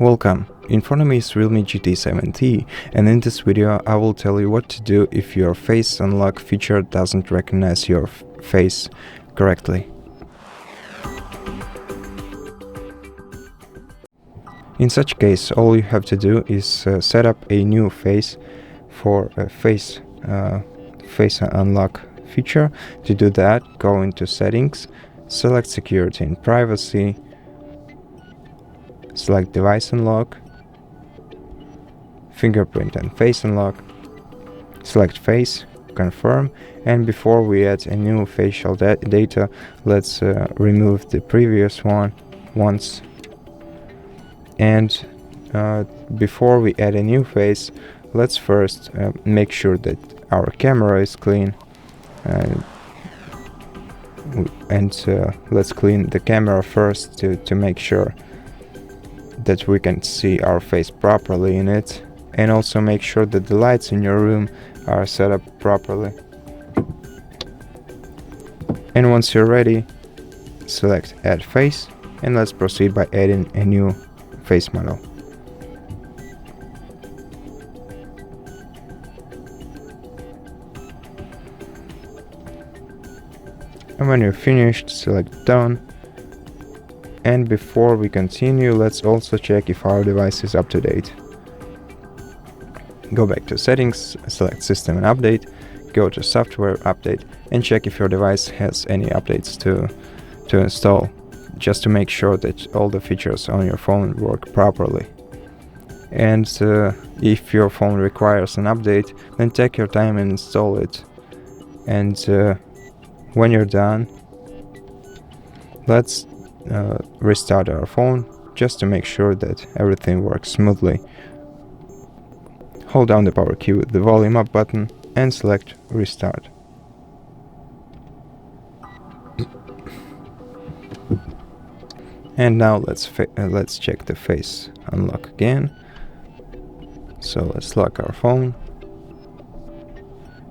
Welcome, in front of me is REALME GT 7T, and in this video I will tell you what to do if your face unlock feature doesn't recognize your face correctly. In such case, all you have to do is set up a new face for a face unlock feature. To do that, go into settings, select security and privacy, select device unlock, fingerprint and face unlock, select face, confirm, and before we add a new facial data, let's remove the previous one once. And before we add a new face, let's first make sure that our camera is clean, and let's clean the camera first to make sure that we can see our face properly in it, and also make sure that the lights in your room are set up properly. And once you're ready, select add face, and let's proceed by adding a new face model. And when you're finished, select done. And before we continue, let's also check if our device is up to date. Go back to settings, select system and update, go to software update, and check if your device has any updates to install, just to make sure that all the features on your phone work properly. And if your phone requires an update, then take your time and install it. And when you're done, let's restart our phone just to make sure that everything works smoothly. Hold down the power key with the volume up button and select restart. And now let's check the face unlock again. So let's lock our phone,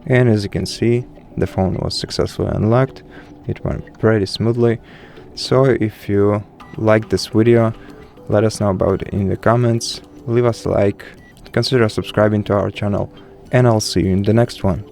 and as you can see, the phone was successfully unlocked. It went pretty smoothly. So if you like this video, let us know about it in the comments, leave us a like, consider subscribing to our channel, and I'll see you in the next one.